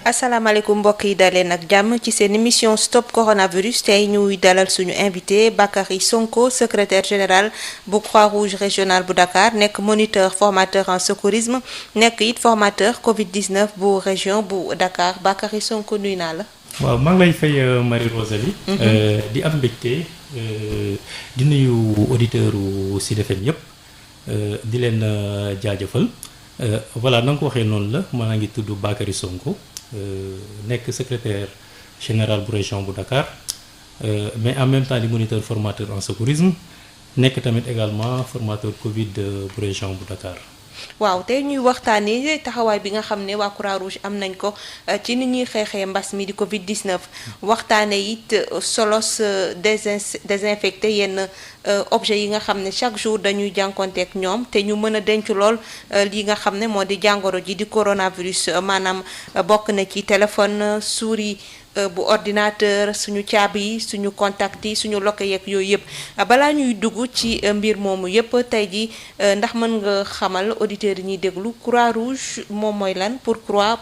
asalaamaaleykum mbokk yi daleen ak jàmm ci seen émission stop coronavirus tey ñuy dalal suñu invité Bakary Sonko secrétaire général bu Croix-Rouge régional bu Dakar nekk moniteur formateur en secourisme nekk it formateur Covid 19 bu région bu Dakar Bakary Sonko nuyu naa la. waaw maa ngi lay fay Marie Rosalie. di am mbégte di nuyu auditeur u Sud FM yëpp di leen jaajëfal voilà na nga ko waxee noonu la maa ngi tudd Bakary Sonko. nekk secrétaire général bu région bu Dakar mais en même temps di moniteur formateur en secourisme nekk tamit également formateur Covid bu région bu Dakar. waaw tey ñuy waxtaanee taxawaay bi nga xam ne waa Croix-Rouge am nañ ko ci ni ñuy xeexee mbas mi di Covid 19 waxtaanee it solos désinfecté yenn objet yi nga xam ne chaque jour dañuy jànkonteek ñoom te ñu mën a denc lool li nga xam ne moo di jàngoro ji di coronavirus maanaam bokk na ci téléphone souris bu ordinateur suñu caabi yi suñu contact yi suñu loke yeeg yooyu yëpp balaa ñuy dugg ci mbir moomu yëpp tey ji ndax mën nga xamal auditeurs yi ñuy déglu Croix-Rouge moom mooy lan pourquoi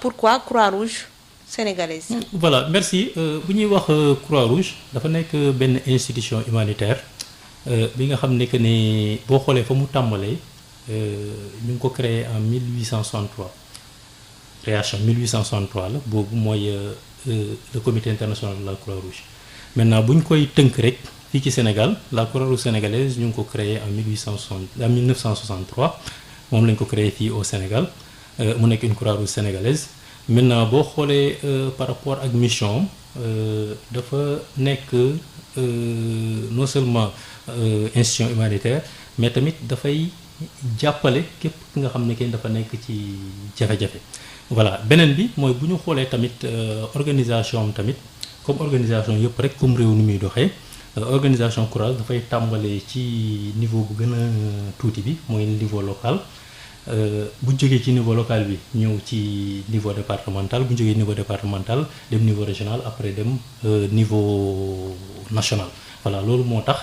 Croix-Rouge sénégalaise. voilà merci bu ñuy wax Croix-Rouge dafa nekk benn institution humanitaire bi nga xam ne que ne boo xoolee fa mu tàmbalee ñu ngi ko créé en 1863 création 1863 la boobu mooy. Le comité international de la Croix-Rouge maintenant bu ñu koy tënk rek fii ci Sénégal la Croix-Rouge sénégalaise ñu ngi ko créé en 1963 moom lañ ko créé fii au Sénégal mu nekk une Croix-Rouge sénégalaise maintenant boo xoolee par rapport ak mission dafa nekk non seulement institution humanitaire mais tamit dafay jàppale képp ki nga xam ne kenn dafa nekk ci jafe-jafe. voilà beneen bi mooy bu ñu xoolee tamit organisation am tamit comme organisation yëpp rek comme réew ni muy doxee organisation Croix-Rouge dafay tàmbalee ci niveau bu gën a tuuti bi mooy niveau local bu ñu jógee ci niveau local bi ñëw ci niveau départemental bu ñu jógee niveau départemental dem niveau régional après dem niveau national voilà loolu moo tax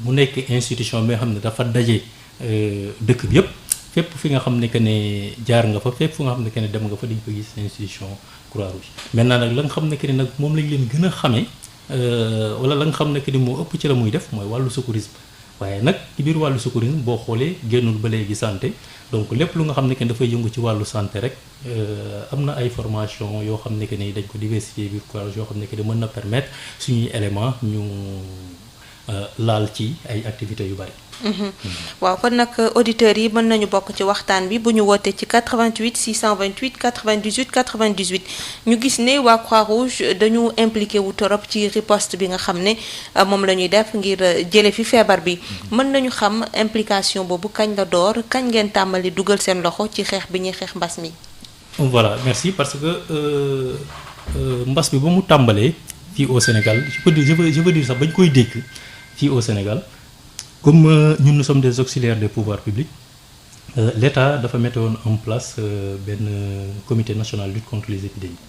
mu nekk institution bi nga xam ne dafa daje dëkk bi yëpp. fépp fi nga xam ne que ne jaar nga fa fépp fu nga xam ne que ne dem nga fa dañ ko gis institution Croix-Rouge maintenant nag la nga xam ne que ne nag moom lañ leen gën a xamee wala la nga xam ne que ni moo ëpp ci la muy def mooy wàllu secourisme waaye nag ci biir wàllu secourisme boo xoolee génnul ba léegi santé donc lépp lu nga xam ne que ne dafay yëngu ci wàllu santé rek am na ay formation yoo xam ne que ni dañ ko diversifier biir Croix-Rouge yoo xam ne que ne mën na permettre suñuy élément ñu laal ci ay activités yu bari. waaw kon nag auditeurs yi mën nañu bokk ci waxtaan bi bu ñu wootee ci 88 628 98 98 ñu gis ne waa Croix-Rouge dañu impliqué wu torop ci riposte bi nga xam ne moom la ñuy def ngir jële fi feebar bi mën nañu xam implication boobu kañ la door kañ ngeen tàmbali dugal seen loxo ci xeex bi ñuy xeex mbas mi. voilà merci parce que mbas bi ba mu tàmbalee fii au Sénégal je veux dire sax bañ koy dégg fii au Sénégal. comme ñun nous sommes des auxiliaires des pouvoirs publics l'État dafa mettre woon en place benn comité national lutte contre les épidémies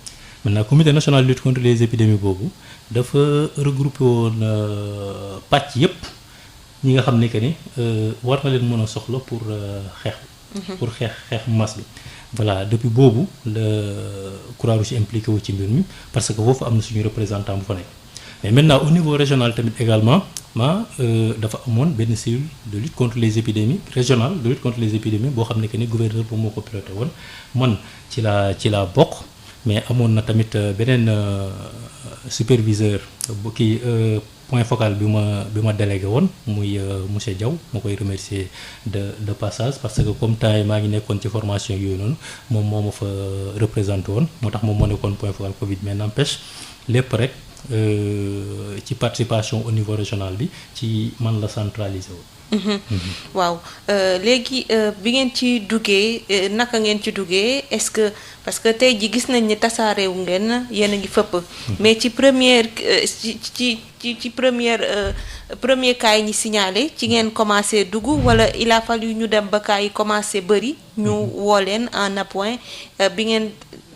maintenant comité national lutte contre les épidémies boobu dafa regroupé woon pàcc yépp ñi nga xam ne que ni war na leen mën a soxla pour xeex mbas bi voilà depuis boobu la Croix-Rouge impliqué wu ci mbir mi parce que foofu am na suñu représentant bu fa nekk mais maintenant au niveau régional tamit également dafa amoon benn cellule de lutte contre les épidémies régionale de lutte contre les épidémies boo xam ne que ni gouverneur bu moo ko piloté woon man ci laa bokk mais amoon na tamit beneen superviseur bu kii point focal bi ma délégué woon muy monsieur Diaw ma koy remercier de passage parce que comme temps yi maa ngi nekkoon ci formation yooyu noonu moom moo ma fa représenté woon moo tax moom moo nekkoon point focal Covid mais n'empêche lépp rek ci participation au niveau régional bi ci man la centralisé wu. waaw léegi bi ngeen ci duggee naka ngeen ci duggee est-ce que parce que tey ji gis nañ ni tasaareewu ngeen yéen a ngi fëpp. mais ci première ci premier cas yi ñu signalé ci ngeen commencé dugg wala il a fallu ñu dem ba cas yi commencé bëri ñu woo leen en appoint bi ngeen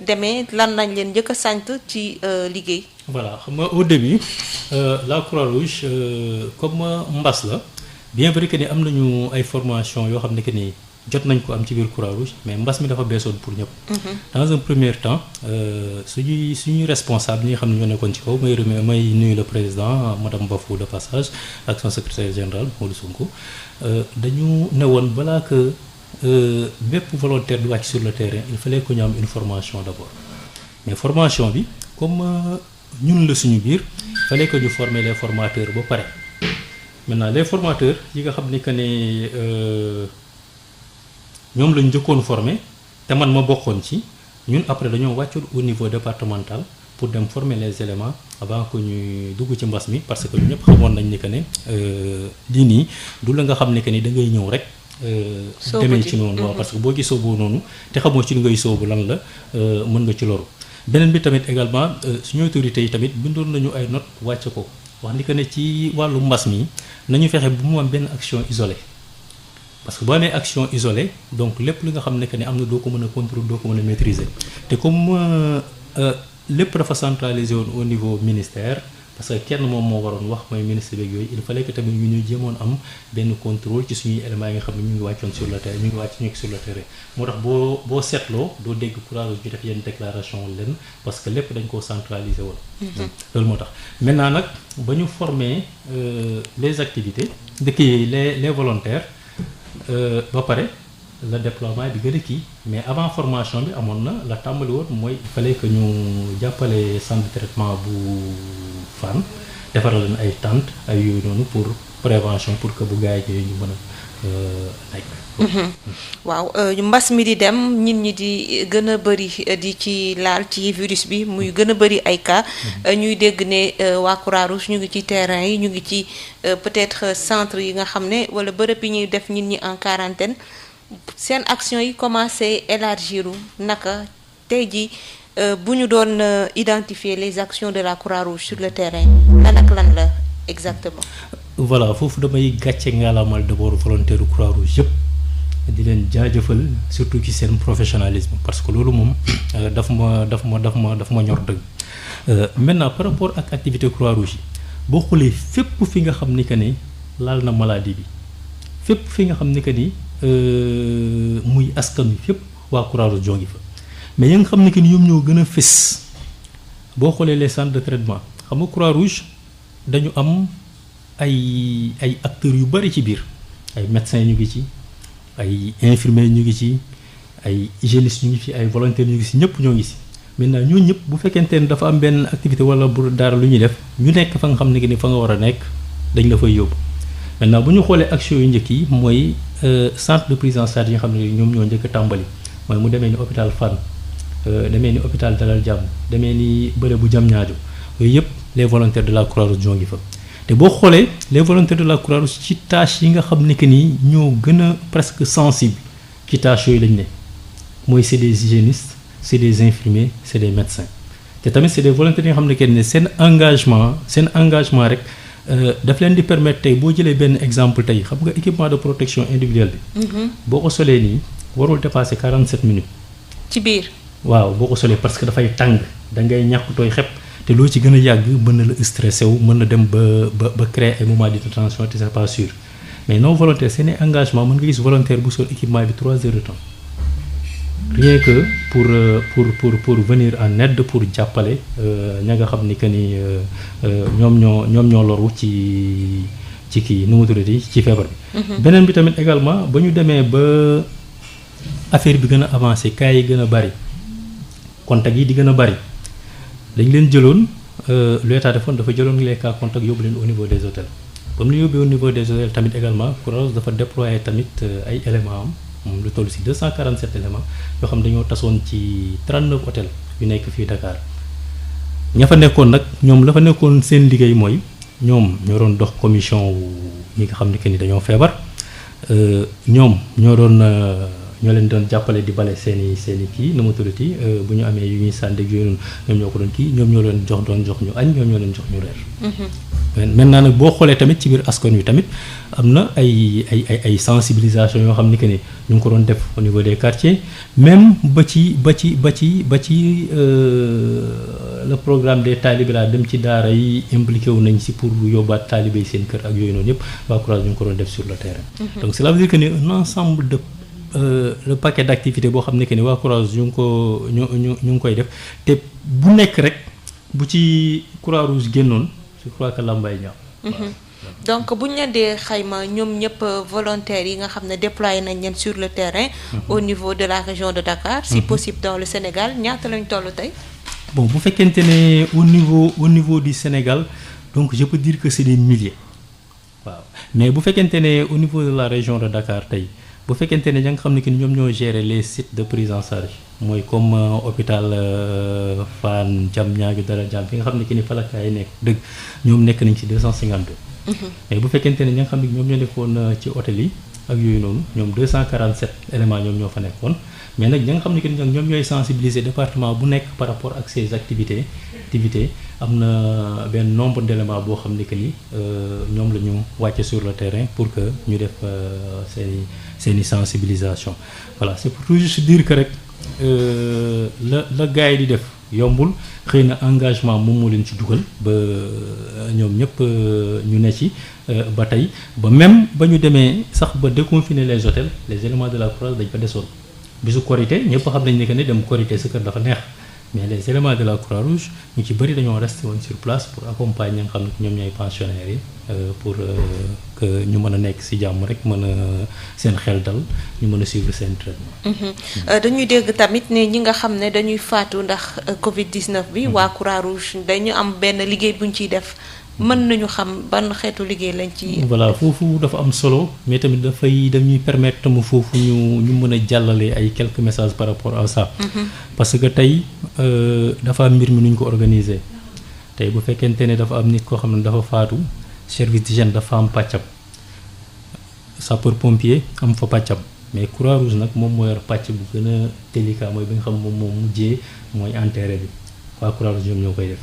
demee lan lañ leen njëkk a sant ci liggéey. voilà xam nga au début la Croix-Rouge comme mbas la bien vrai que ni am nañu ay formation yoo xam ne que ni jot nañ ko am ci biir Croix-Rouge mais mbas mi dafa beesoon pour ñëpp. Dans un premier temps suñuy responsable ñi nga xam ne ñoo nekkoon ci kaw may nuyu le président madame Bafou de passage ak son secrétaire général Modou Sonko dañu ne woon balaa que bépp volontaire du wàcc sur le terrain il fallait que ñu am une formation d'abord mais formation bi comme ñun la suñu biir il fallait que ñu former les formateurs ba pare maintenant les formateurs yi nga xam ni que ne ñoom lañu njëkkoon formé te man ma bokkoon ci ñun après dañoo wàccoon au niveau départemental pour dem former les éléments avant que ñuy dugg ci mbas mi parce que ñu ñëpp xamoon nañ ni que ne lii nii du la nga xam ne que ni da ngay ñëw rek demee ci noonu waaw parce que boo ci sooboo noonu te xamoo ci li ngay soobu lan la mën nga ci loru beneen bi tamit également suñu autorités yi tamit bindoon nañu ay notes wàcc ko wax ni que ne ci wàllu mbas mi nañu fexe bu mu am benn action isolée parce que boo amee action isolée donc lépp li nga xam ne que ne am na doo ko mën a contrôler doo ko mën a maîtriser te comme lépp dafa centralisé woon au niveau ministère parce que kenn moom moo waroon wax mooy ministre beeg yooyu il fallait que tamit ñu jéemoon am benn contrôle ci suñuy éléments yi nga xam ne ñu ngi wàccoon sur le terrain ñu ngi wàcc ñu ngi sur le terrain moo tax boo seetloo doo dégg Croix-Rouge ñu def yenn déclaration leen parce que lépp dañ koo centralisé woon. loolu moo tax maintenant nag ba ñu former les activités les volontaires ba pare le déploiement bi gën a kii mais avant formation bi amoon na la tàmbali woon mooy il fallait que ñu jàppale centre de traitement bu Fann defaral leen ay tentes ay yooyu noonu pour prévention pour que bu gars yi ñu mën a nekk. waaw mbas mi di dem nit ñi di gën a bëri di ci laal ci virus bi muy gën a bëri ay cas ñuy dégg ne waa Croix-Rouge ñu ngi ci terrain yi ñu ngi ci peut-être centre yi nga xam ne wala bërëb yi ñuy def nit ñi en quarantaine seen action yi commencé élargir naka tey ji bu ñu doon identifier les actions de la Croix-Rouge sur le terrain lan ak lan la exactement. voilà foofu damay gàcce ngalamal d'abord volontaire Croix-Rouge yëpp di leen jaajëfal surtout ci seen professionnalisme parce que loolu moom daf ma ñor dëgg maintenant par rapport ak activité Croix-Rouge yi boo xoolee fépp fi nga xam ni que ni laal na maladie bi fépp fi nga xam ni que ni muy askan wi fépp waa Croix-Rouge jongi fa mais ya nga xam ni que ni ñoom ñoo gën a fës boo xoolee les centres de traitement xam nga Croix-Rouge dañu am ay acteurs yu bari ci biir ay médecins ñu ngi ci ay infirmiers ñu ngi ci ay hygiénistes ñu ngi ci ay volontaires ñu ngi ci ñëpp ñoo ngi ci maintenant ñooñu ñëpp bu fekkente ne dafa am benn activité wala bu dara lu ñuy def ñu nekk fa nga xam ne que ni fa nga war a nekk dañ la fay yóbbu maintenant bu ñu xoolee action yu njëkk yi mooy centre de prise en charge yi nga xam ne ñoom ñoo njëkk a tàmbali mooy mu demee ni hôpital Fann demee ni hôpital Dalal Jàmm demee ni bële bu Diamniadio yooyu yëpp les volontaires de la Croix-Rouge ñoo ngi fa te boo xoolee les volontaires de la Croix-Rouge ci tâches yi nga xam ne que ni ñoo gën a presque sensible ci tâches yooyu lañ ne mooy c'est des hygiénistes c'est des infirmiers c'est des médecins te tamit c'est des volontaires yi nga xam ne que ni seen engagement rek daf leen di permettre tey boo jëlee benn exemple tey xam nga équipement de protection individuelle bi. boo ko solee nii warul dépasser 47 minutes. ci biir. waaw boo ko solee parce que dafay tàng da ngay ñàkk tooy xepp te loo ci gën a yàgg mën na la stressé wu mën na dem ba créer ay moments de tension te c'est pas sûr mais non volontaire seen engagement mën nga gis volontaire bu sol équipement bi 3 heures de temps rien que pour venir en aide pour jàppale ña nga xam ni que ni ñoom ñoo loru ci kii nu mu tuddati ci feebar bi. beneen bi tamit également ba ñu demee ba affaire bi gën a avancé cas yi gën a bari contact yi di gën a bari dañ leen jëloon lu état defoon dafa jëloon les cas contact yóbbu leen au niveau des hôtels comme ñu yóbbee au niveau des hôtels tamit également Croix-Rouge dafa déployer tamit ay éléments am moom lu toll ci 247 éléments yoo xam dañoo tasoon ci 39 hôtels yu nekk fii Dakar ña fa nekkoon nag ñoom la fa nekkoon seen liggéey mooy ñoom ñoo doon dox commission ñi nga xam ne que ni dañoo feebar ñoom ñoo leen doon jàppale di bale seen i kii nu mu tuddati bu ñu amee yu ñuy sànni ak yooyu ñoom ñoo ko doon kii ñoom ñoo leen jox ñu añ ñoom ñoo leen jox ñu reer. maintenant nag boo xoolee tamit ci biir askan wi tamit am na ay sensibilisation yoo xam ni que ni ñu ngi ko doon def au niveau des quartiers même ba ci le programme des talibé la dem ci daara yi impliqué wu nañ si pour yóbbaat talibé yi seen kër ak yooyu noonu yëpp waa Croix-Rouge ñu ngi ko doon def sur le terrain. donc cela veut dire que ni un ensemble de le paquet d'activités boo xam ne que ni waa Croix-Rouge ñu ngi koy def te bu nekk rek bu ci Croix-Rouge génnoon je crois que lambay ñaaw. donc bu ñu leen dee xayma ñoom ñëpp volontaires yi nga xam ne déployé nañ leen sur le terrain. Au niveau de la région de Dakar. si possible dans le Sénégal ñaata lañ toll tey. bon bu fekkente ne au niveau du Sénégal donc je peux dire que c'est des milliers waaw mais bu fekkente ne au niveau de la région de Dakar tey bu fekkente ne ña nga xam ne que ñoom ñoo gérer les sites de prise en charge mooy comme hôpital Fann Diamniadio Dalal Jàmm fi nga xam ne que ni falakaay yi nekk dëgg ñoom nekk nañ ci 252. mais bu fekkente ne ña nga xam ne ñoom ñoo nekkoon ci hôtel yi ak yooyu noonu ñoom 247 éléments ñoom ñoo fa nekkoon mais nag ña nga xam ne que ñoom ñooy sensibiliser département bu nekk par rapport ak ces activités am na benn nombre d'éléments boo xam ne que ni ñoom la ñu wàcce sur le terrain pour que ñu def seeni sensibilisation voilà c'est pour toujours se dire que rek la gars yi di def yombul xëy na engagement moom moo leen ci dugal ba ñoom ñëpp ñu ne ci ba tey ba même ba ñu demee sax ba déconfiner les hôtels les éléments de la Croix dañ fa desoon bisu Korité ñëpp xam nañ ne que ne dem Korité sa kër dafa neex mais les éléments de la Croix-Rouge ñu ci bëri dañoo resté woon sur place pour accompagner ñi nga xam ne ñoom ñooy pensionnaires yi pour que ñu mën a nekk ci jàmm rek mën a seen xel dal ñu mën a suivre seen traitement. dañuy dégg tamit ne ñi nga xam ne dañuy faatu ndax Covid-19 bi. waa Croix-Rouge dañu am benn liggéey bu ñu ciy def. mën nañu xam ban xeetu liggéey lañ ci. voilà foofu dafa am solo mais tamit dañuy permettre tamu foofu ñu mën a jàllale ay quelques messages par rapport à ça. parce que tey dafa am mbir mi nu ñu ko organiser tey bu fekkente ne dafa am nit koo xam ne dafa faatu service d'hygiène dafa am pàccam sapeur pompier am fa pàccam mais Croix-Rouge nag moom moo yor pàcc bu gën a délicat mooy bi nga xam moom mujjee mooy enterré bi waa Croix-Rouge ñoom ñoo koy def.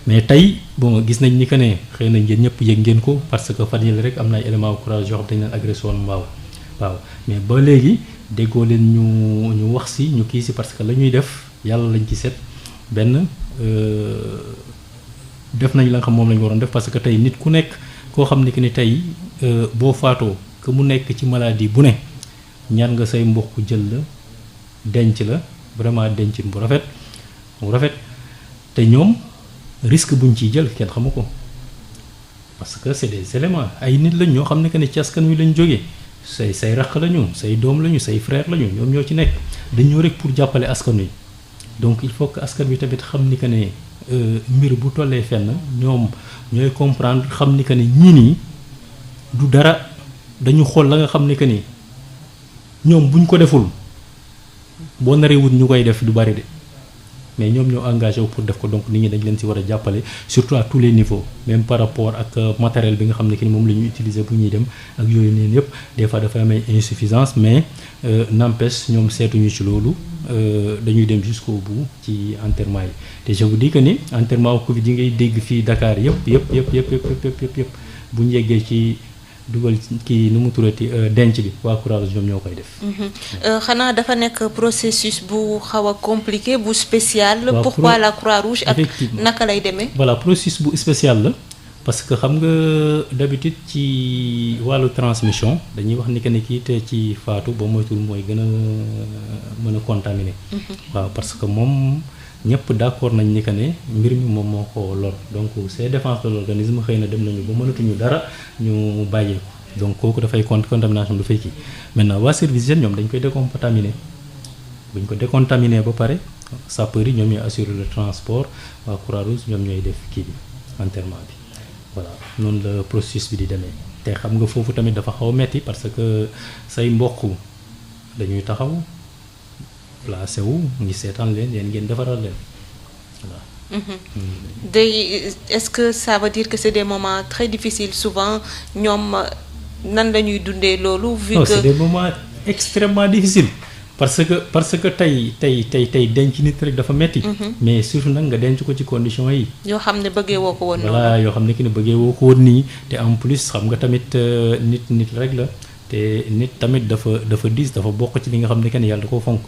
mais tey bon gis nañ ni que ne xëy na yéen ñëpp yëg ngeen ko parce que fan yii rek am na ay éléments Croix-Rouge yoo xam dañu leen agressé woon waaw mais ba léegi déggoo leen ñu wax si ñu kii si parce que la ñuy def yàlla lañ ci set benn def nañ la nga xam moom la ñu waroon def parce que tey nit ku nekk koo xam ne que ni tey boo faatoo que mu nekk ci maladie bu ne ñaan nga say mbokk jël la denc la vraiment dencin bu rafet te ñoom. risque buñ ciy jël kenn xamu ko parce que c'est des éléments ay nit lañ ñoo xam ne que ne ci askan wi lañ jógee say raq lañu say doom lañu say frère lañu ñoom ñoo ci nekk dañ ñëw rek pour jàppale askan wi donc il faut que askan wi tamit xam ni que ne mbir bu tollee fenn ñoom ñooy comprendre xam ni que ne ñii nii du dara dañu xool la nga xam ne que ni ñoom buñ ko deful boo naree wut ñu koy def du bari de. mais ñoom ñoo engagé wu pour def ko donc nit ñi dañ leen ci war a jàppale surtout à tous les niveaux même par rapport ak matériel bi nga xam ne que ni moom la ñuy utiliser bu ñuy dem ak yooyu neen yëpp des fois dafay am ay insuffisance mais n'empêche ñoom seetuñu ci loolu dañuy dem jusqu'au bout ci enterrement yi te je vous dis que ni enterrement Covid yi ngay dégg fii Dakar yëpp bu ñu yeggee ci dugal kii nu mu turati denc bi waa Croix-Rouge ñoom ñoo koy def. xanaa dafa nekk processus bu xaw a compliqué bu spécial. pourquoi la Croix-Rouge ak naka lay demee. voilà processus bu spécial la parce que xam nga d'habitude ci wàllu transmission dañuy wax ni que ne kii te ci faatu ba moytul mooy gën a mën a contaminer. waaw parce que moom ñëpp d'accord nañ ni que ne mbir mi moom moo ko lor donc ces défenses de l'organisme xëy na dem nañu ba mënatuñu dara ñu bàyyee ko donc kooku dafay contamination dafay kii maintenant waa service d'hygiène ñoom dañ koy décontaminer buñ ko décontaminer ba pare sapeurs yi ñoom ñooy assurer le transport waa Croix-Rouge ñoom ñooy def kii bi enterrement bi voilà noonu la processus bi di demee te xam nga foofu tamit dafa xaw a metti parce que say mbokk dañuy taxaw placé wu ngi seetaan leen yéen ngeen defaral leen voilà. day est-ce que ça veut dire que c'est des moments très difficiles souvent ñoom nan la ñuy dundee loolu. vu que c'est des moments extrêmement difficiles parce que tey denc nit rek dafa metti mais surtout nag nga denc ko ci conditions yi. yoo xam ne bëggee woo ko woon noonu. voilà yoo xam ne ki ne bëggee woo ko woon nii te en plus xam nga tamit nit rek la te nit tamit dafa diis dafa bokk ci li nga xam ne kenn yàlla da koo fonk.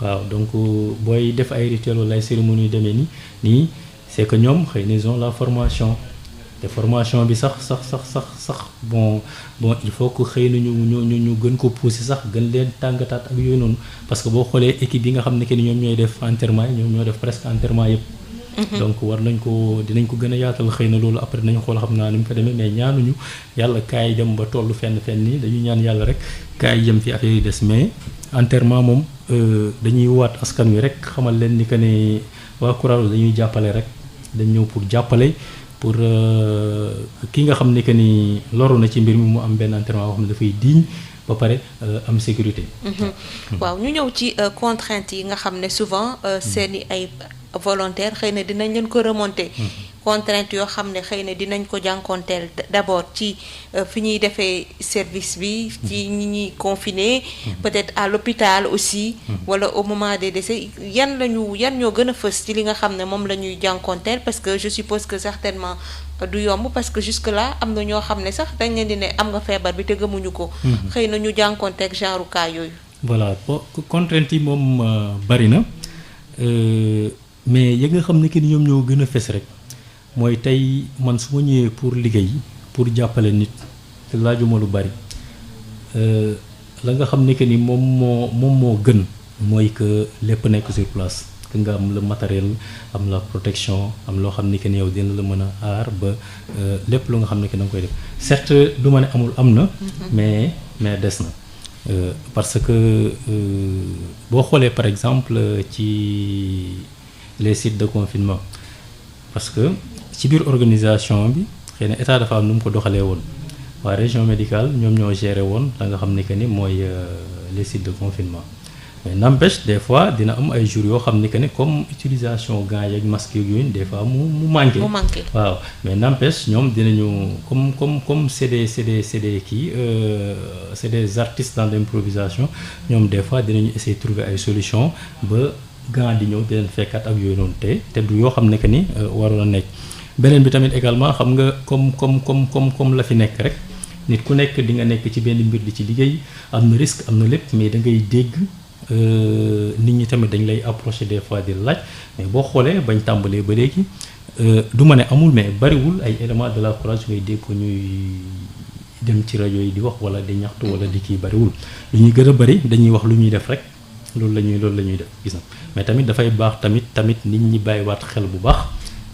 waaw donc booy def ay rituels wala ay cérémonies yu demee nii c'est que ñoom xëy na ils ont la formation te formation bi sax bon il faut que xëy na ñu gën ko pousser sax gën leen tàngataat ak yooyu noonu parce que boo xoolee équipe yi nga xam ne que ni ñoom ñooy def entraînement yi ñoom ñoo def presque entraînement yëpp. donc dinañ ko gën a yaatal xëy na loolu après nañu xool xam naa ni mu fa demee mais ñaanuñu yàlla kaay dem ba tollu fenn nii dañu ñaan yàlla rek kaay yem fi affaire yi des mais enterrement moom dañuy waat askan wi rek xamal leen ni que ne waa Croix-Rouge dañuy jàppale rek dañ ñëw pour jàppale pour ki nga xam ne que ni loru na ci mbir mi mu am benn enterrement boo xam ne dafay digne ba pare am sécurité. waaw ñu ñëw ci contraintes yi nga xam ne souvent seeni ay volontaire xëy na dinañ leen ko remonter. contrainte yoo xam ne xëy na dinañ ko jànkoonteel d'abord ci fi ñuy defee service bi ci ñi ñuy confiné peut-être à l'hôpital aussi wala au moment des décès yan ñoo gën a fës ci li nga xam ne moom la ñuy jànkoonteel parce que je suppose que certainement du yomb parce que jusque là am na ñoo xam ne sax dañ leen di ne am nga feebar bi te gëmuñu ko xëy na ñu jànkoonteeg genre cas yooyu. voilà contrainte yi moom bari na mais ya nga xam ne que ni ñoom ñoo gën a fës rek mooy tey man su ma ñëwee pour liggéey pour jàppale nit te laajuma lu bari la nga xam ne que ni moom moo gën mooy que lépp nekk sur place que nga am le matériel am la protection am loo xam ne que ni yow dina la mën a aar ba lépp lu nga xam ne que da nga koy def certes du ma ne amul am na. mais des na parce que boo xoolee par exemple ci les sites de confinement parce que ci biir organisation bi xëy na état dafa am nu mu ko doxalee woon waa région médicale ñoom ñoo géré woon la nga xam ne que ni mooy les sites de confinement mais n'empêche des fois dina am ay jours yoo xam ne que ni comme utilisation gants yeeg masques yooyu des fois mu manqué. waaw mais n'empêche ñoom dinañu comme c'est des kii c'est des artistes dans l'improvisation ñoom des fois dinañu essayer trouver ay solutions ba gants di ñëw di leen fekkaat ak yooyu noonu te du yoo xam ne que ni waroon a nekk. beneen bi tamit également xam nga comme la fi nekk rek nit ku nekk di nga nekk ci benn mbir di ci liggéey am na risque am na lépp mais da ngay dégg nit ñi tamit dañ lay approcher des fois di laaj mais boo xoolee bañ tàmbalee ba léegi du ma ne amul mais bariwul ay éléments de la Croix-Rouge ngay dégg ko ñuy dem ci rajo yi di wax wala di ñaxtu wala di kii bariwul lu ñuy gën a bari dañuy wax lu ñuy def rek loolu la ñuy def gis na mais tamit dafay baax tamit nit ñi bàyyiwaat xel bu baax.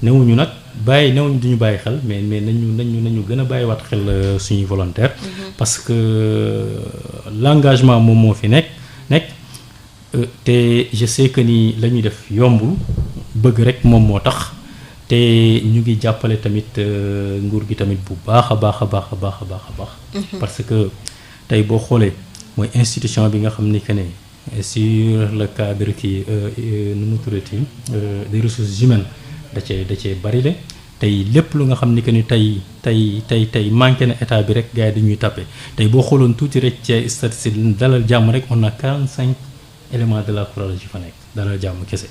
newuñu nag newuñu duñu bàyyi xel mais nañu gën a bàyyiwaat xel suñuy volontaire parce que l'engagement moom moo fi nekk te je sais que ni la ñuy def yombul bëgg rek moom moo tax te ñu ngi jàppale tamit nguur gi tamit bu baax a baax parce que tey boo xoolee mooy institution bi nga xam ni que ne sur le cadre kii nu mu tuddati des ressources humaines da cee bari le tey lépp lu nga xam ni que ni tey manqué na état bi rek gars yi dañuy tapé tey boo xooloon tuuti rek ci statistique dalal jàmm rek on a 45 éléments de la Croix-Rouge yu fa nekk dalal jàmm kese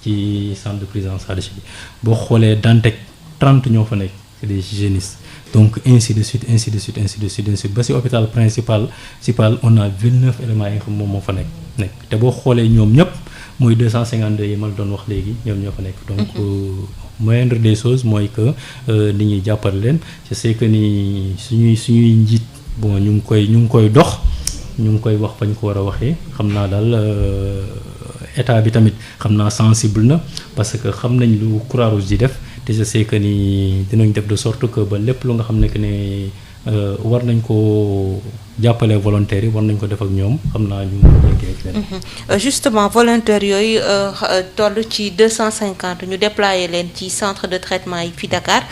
ci centre de prise en charge bi boo xoolee Dantec 30 ñoo fa nekk c'est des hygiénistes donc ainsi de suite ba ci hôpital principal on a 29 éléments yi nga xam moom moo fa nekk te boo xoolee ñoom ñëpp mooy 252 yi ma la doon wax léegi ñoom ñoo fa nekk donc moindre des choses mooy que nit ñi jàppale leen je sais que ni suñuy njiit bon ñu ngi koy dox ñu ngi koy wax fañ ko war a waxee xam naa daal état bi tamit xam naa sensible na parce que xam nañ lu Croix-Rouge di def te je sais que ni dinañ def de sorte que ba lépp lu nga xam ne que ne war nañ ko jàppale volontaires yi war nañ ko def ak ñoom xam naa ñu justement volontaires yooyu toll ci 250 ñu déployer leen ci centre de traitement yi fi Dakar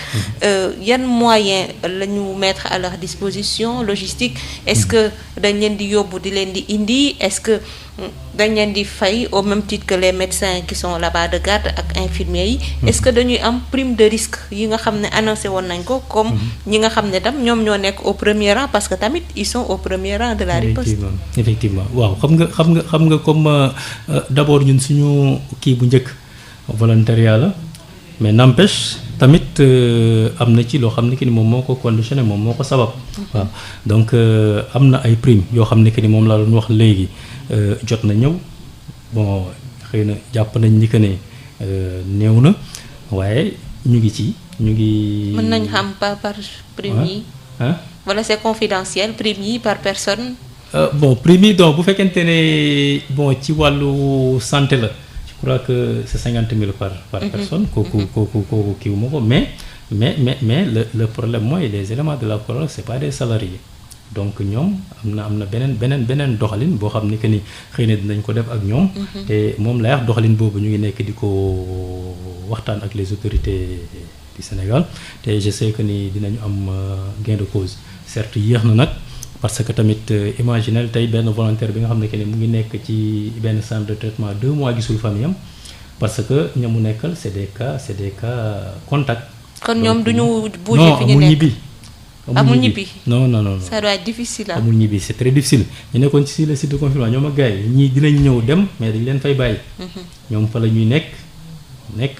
yan moyens la ñu mettre à leur disposition logistique est-ce que dañ leen di yóbbu di leen di indi est-ce que dañ leen di fay au même titre que les médecins qui sont là-bas de garde ak infirmiers yi est-ce que dañuy am prime de risque yi nga xam ne annoncé woon nañ ko comme ñi nga xam ne tam ñoom ñoo nekk au premier rang parce que tamit ils sont au premier rang de la riposte. effectivement waaw xam nga comme d'abord ñun suñu kii bu njëkk volontariat la mais n'empêche tamit am na ci loo xam ne que ni moom moo ko conditionné moom moo ko sabab. waaw donc am na ay prime yoo xam ne que ni moom laa doon wax léegi jot na ñëw bon xëy na jàpp nañ ni que ne néew na waaye ñu ngi ci ñu ngi. mën nañ xam par prime yi. wala c'est confidentiel prime yi par personne. Bon prime yi donc bu fekkente ne bon ci wàllu santé la je crois que c'est 50 000 par personne. kooku kiiwu ma ko mais le problème mooy les éléments de la Croix-Rouge c'est pas des salariés. donc ñoom am na beneen doxalin boo xam ni que ni xëy na dinañ ko def ak ñoom. te moom lay wax doxalin boobu ñu ngi nekk di ko waxtaan ak les autorités du Sénégal te je sais que ni dinañu am gain de cause certes yéex na nag parce que tamit imaginel tey benn volontaire bi nga xam ne que ni mu ngi nekk ci benn centre de traitement 2 mois gisul famille am parce que ñamu nekkal c'est des cas contacts. kon ñoom duñu bouger fi ñu nekk amul ñibbi non ça doit être difficile amul ñibbi c'est très difficile ñu nekkoon ci le site de confinement ñoom ak gars yi ñii dinañ ñëw dem mais dañ leen fay bàyyi. ñoom fa la ñuy nekk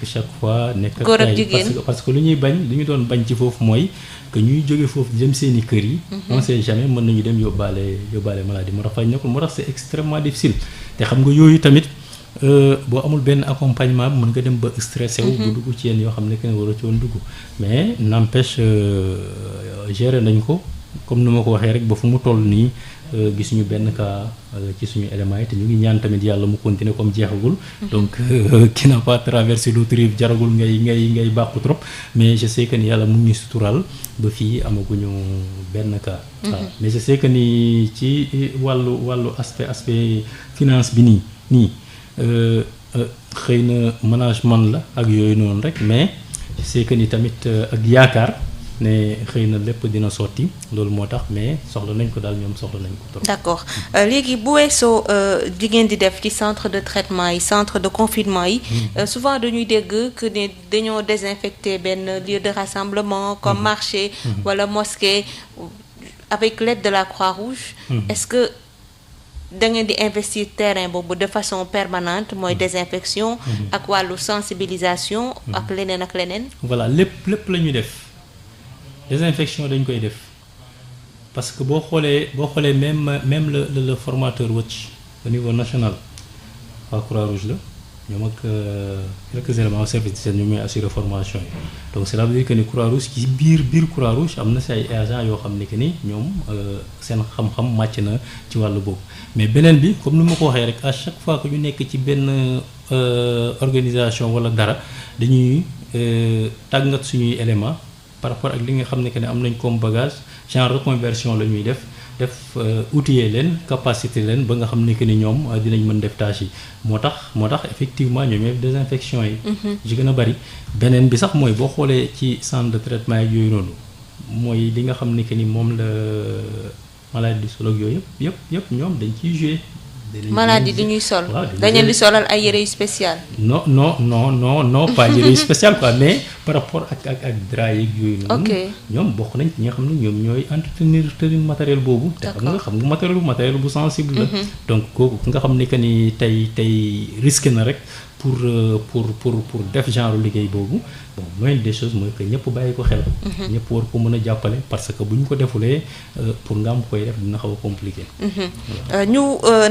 chaque fois. nekk góor ak jigéen parce que lu ñuy bañ li ñu doon bañ ci foofu mooy que ñuy jóge foofu jëm seeni kër yi. on sait jamais mën nañu dem yóbbaale maladie moo tax fay nekkul moo tax c'est extrêmement difficile te xam nga yooyu tamit. boo amul benn accompagnement bi mën nga dem ba stressé wu. bu dugg ci yenn yoo xam ne kenn war a ci woon dugg mais n'empêche gérer nañ ko comme ni ma ko waxee rek ba fu mu toll nii gisuñu benn cas ci suñu éléments yi te ñu ngi ñaan tamit yàlla mu continuer comme jeexagul. donc qui n'a pas traversé l'autre rive jaragul ngay bàqu trop mais je sais que ni yàlla mu ngi sutural ba fii amaguñu benn cas. waaw mais je sais que ni ci wàllu aspect finance bi nii. xëy na management la ak yooyu noonu rek mais c'est que ni tamit ak yaakaar ne xëy na lépp dina sotti loolu moo tax mais soxla nañ ko daal ñoom soxla nañ ko trop. d'accord léegi bu weesoo di ngeen di def ci centre de traitement yi centre de confinement yi. souvent dañuy dégg que ne dañoo désinfecter benn lieu de rassemblement comme marché. wala mosquée avec l'aide de la Croix-Rouge. Est-ce que da ngeen di investir terrain boobu de façon permanente mooy désinfection. ak wàllu sensibilisation. ak leneen. voilà lépp la ñuy def désinfection dañ koy def parce que boo xoolee même le formateur watch au niveau national waa Croix-Rouge la ñoom ak quelques éléments service d'hygiène ñoom ñooy assurer formation yi donc cela veut dire que ni Croix-Rouge ci biir Croix-Rouge am na si ay agents yoo xam ne que ni ñoom seen xam-xam màcc na ci wàllu boobu mais beneen bi comme ni ma ko waxee rek à chaque fois que ñu nekk ci benn organisation wala dara dañuy tàggat suñuy éléments par rapport ak li nga xam ne que ne am nañ comme bagage genre reconversion la ñuy def outiller leen capacité leen ba nga xam ne que ni ñoom dinañ mën def tâche yi moo tax effectivement ñoom ñooy désinfection yi. ci gën a bari beneen bi sax mooy boo xoolee ci centre de traitement yi yooyu noonu mooy li nga xam ne que ni moom la maladie du sol ak yooyu yëpp ñoom dañ ciy jouer. maladie di ñuy sol. dañ leen di solal ay yére yu spécial. non pas yére yu spécial quoi mais par rapport ak drap yeeg yooyu noonu. ok ñoom bokk nañ ci ñi nga xam ne ñoom ñooy entretenir matériel boobu. te xam nga matériel bu sensible la. donc kooku nga xam ne que ni tey risqué na rek pour def genre liggéey boobu bon moindre des choses mooy que ñëpp bàyyi ko xel. ñëpp war ko mën a jàppale parce que bu ñu ko defulee pour nga am koy def dina xaw a compliqué. ñu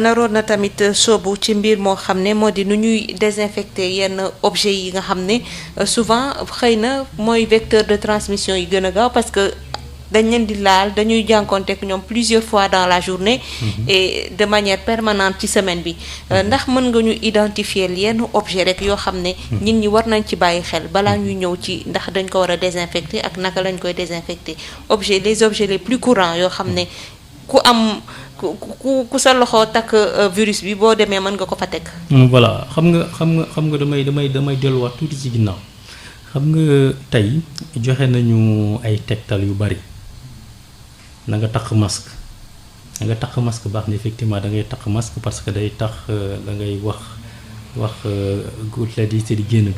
naroon na tamit soobu ci mbir moo xam ne moo di nu ñuy désinfecter yenn objets yi nga xam ne souvent xëy na mooy vecteur de transmission yi gën a gaaw parce que dañ leen di laal dañuy jànkoonteek ñoom plusieurs fois dans la journée. Et de manière permanente ci semaine bi. ndax mën nga ñu identifier yenn objet rek yoo xam ne. nit ñi war nañ ci bàyyi xel balaa ñuy ñëw ci ndax dañ ko war a désinfecter ak naka lañ koy désinfecter les objets les plus courants yoo xam ne ku sa loxo takk virus bi boo demee mën nga ko fa teg. voilà xam nga damay delluwaat tuuti ci ginnaaw xam nga tey joxe nañu ay tegtal yu bari. na nga takk masque baax na effectivement da ngay takk masque parce que day tax da ngay wax gouttelette yi di génn